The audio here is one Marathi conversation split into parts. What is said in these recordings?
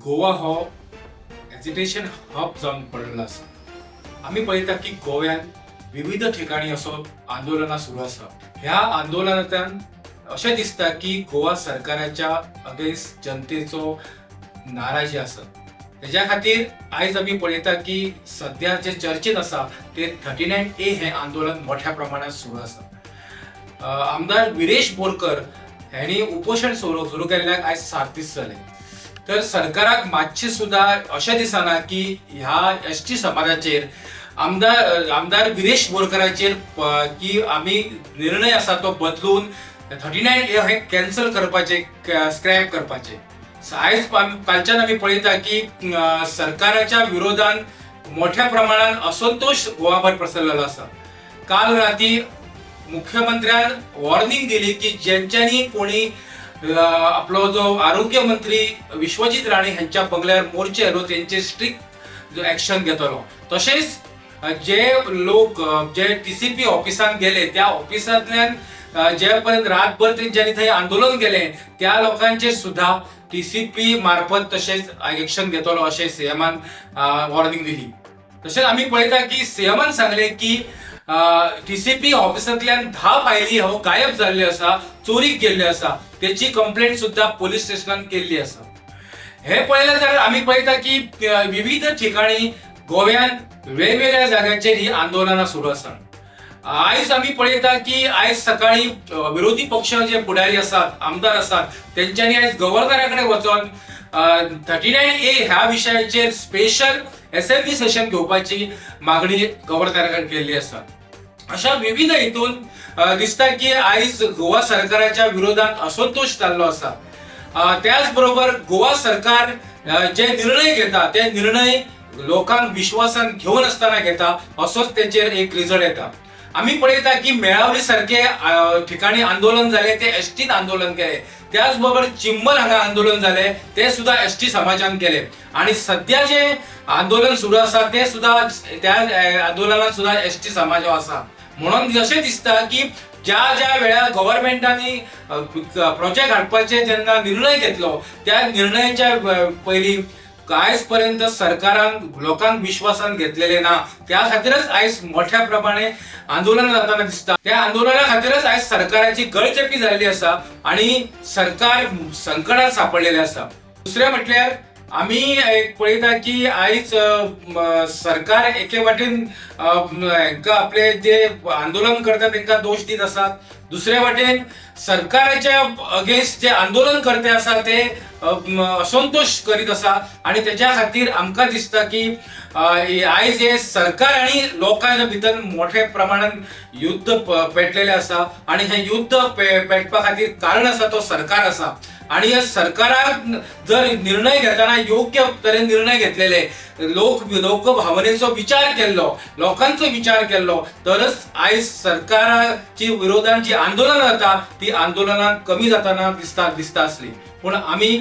गोवा हो एज्युकेशन हब जावन पडलेलो आसा. आमी पळयता की गोव्यात विविध ठिकाणी असो आंदोलनां सुरू आसा. ह्या आंदोलनांतल्यान अशें दिसता की गोवा सरकाराच्या अगेन्स्ट जनतेचो नाराजी आसा. तेज्या खातीर आयज आमी पळयता की सध्या जे चर्चेत आसा ते 39A हे आंदोलन मोठ्या प्रमाणात सुरू आसा. आमदार विरेश बोरकर यांनी उपोषण सुरू केल्ल्याक आयज 7 दीस जाले. तर सरकाराक मातशें सुद्धा अशें दिसना की ह्या एसटी समाजाचेर आमदार विरेश बोरकराचेर की आमी निर्णय आसा तो बदलून 39A हे कॅन्सल करपाचे, स्क्रॅप करपाचे. आयज कालच्यान आमी पळयता की सरकाराच्या विरोधान मोठ्या प्रमाणात असंतोष गोवाभर पसरलेलो आसा. काल राती मुख्यमंत्र्यान वॉर्निंग दिली की ज्यांच्यांनी कोणी आपलो जो आरोग्य मंत्री विश्वजीत राणे हांच्या बंगल्यार मोर्चे येलो तेंचेर स्ट्रिक्ट ऍक्शन घेतलो. तशेंच जे लोक जे TCP ऑफिसांत गेले त्या ऑफिसांतल्यान जे पर्यंत रातभर तेंच्यांनी थंय आंदोलन केलें त्या लोकांचेर सुद्धा TCP मार्फत तशेंच ऍक्शन घेतलो अशें सीएमान वॉर्निंग दिली. तशेंच आमी पळयता की सीएमान सांगले की TCP ऑफिसांतल्यान 10 फायली हो गायब जाल्ल्यो आसा, चोरीक गेल्ल्यो आसा. तेची कंप्लेंट सुद्धा पोलीस स्टेशनान केल्ली आसा. हे पळयलें जाल्यार आमी पळयता की विविध ठिकाणी गोव्यात वेगवेगळ्या जाग्यांचेर ही आंदोलनां सुरू आसा. आयज आमी पळयता की आयज सकाळी विरोधी पक्ष जे फुडारी आसात, आमदार आसात, तेंच्यांनी आयज गव्हर्नरा कडेन वचोन 39A ह्या विशयाचेर स्पेशल असेंब्ली सेशन घेवपाची मागणी गव्हर्नरा कडेन केल्ली आसा. अशा विविध हेतून दिसता की आयज गोवा सरकाराच्या विरोधात असंतोष जाल्लो आसा. त्याच बरोबर गोवा सरकार जे निर्णय घेता ते निर्णय लोकांक विश्वासान घेवन आसतना घेता असोच तेचेर एक रिजल्ट येता. आमी पळयता की मेळावली सारखे ठिकाणी आंदोलन जाले ते एसटीन आंदोलन केले. त्याच बरोबर चिंबल हांगा आंदोलन जाले ते सुद्धा एसटी समाजान केले. आणि सध्या जे आंदोलन सुरू आसा ते सुद्धा त्या आंदोलनात सुद्धा एसटी समाज आसा. म्हणून अशें दिसता की ज्या ज्या वेळार गव्हर्नमेंटांनी प्रोजेक्ट हाडपाचे जेन्ना निर्णय घेतलो त्या निर्णयाच्या पयलीं आयज पर्यंत सरकारान लोकांक विश्वासान घेतलेले ना. त्या खातीरच आयज मोठ्या प्रमाणे आंदोलन जाताना दिसता. त्या आंदोलना खातीरच आयज सरकाराची गळचेपी जाल्ली आसा आणि सरकार संकटात सापडलेले आसा. दुसरे म्हटल्यार आमी पळयता की आयज सरकार एके वाटेन हांकां आपले जे आंदोलन करता तांकां दोश दित आसात. दुसरे वाटेन सरकाराच्या अगेन्स्ट जे आंदोलनकर्ते आसा ते असंतोष करीत आसा आणि त्याच्या खातीर आमकां दिसता की आयज हे सरकार आणि लोकांच्या भितर मोठ्या प्रमाणात युद्ध पेटलेले आसा आणि हे युद्ध पेटपा खातीर कारण आसा तो सरकार आसा. आणि या सरकारान जर निर्णय घेताना योग्य तरेन निर्णय घेतलेले, लोक भावनेचो विचार केल्लो, लोकांचो विचार केल्लो तरच आयज सरकाराची विरोधात जी आंदोलनां जाता ती आंदोलनां कमी जाताना दिसता आसली. पूण आमी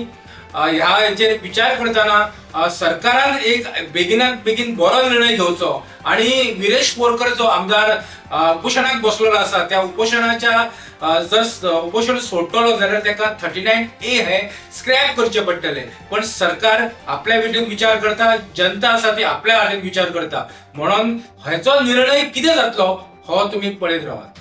ह्या हेचेर विचार करताना सरकारान एक बेगिनात बेगीन बरो निर्णय घेवचो आणि विरेश बोरकर जो आमदार उपोशणाक बसलेलो आसा त्या उपोशणाच्या जर उपोशण सोडटलो जाल्यार ताका 39A हे स्क्रॅप करचे पडटले. पण सरकार आपल्या विशीं विचार करता, जनता आसा ती आपल्या हातीन विचार करता. म्हणून हेचो निर्णय कितें जातलो हो तुमी पळयत रावात.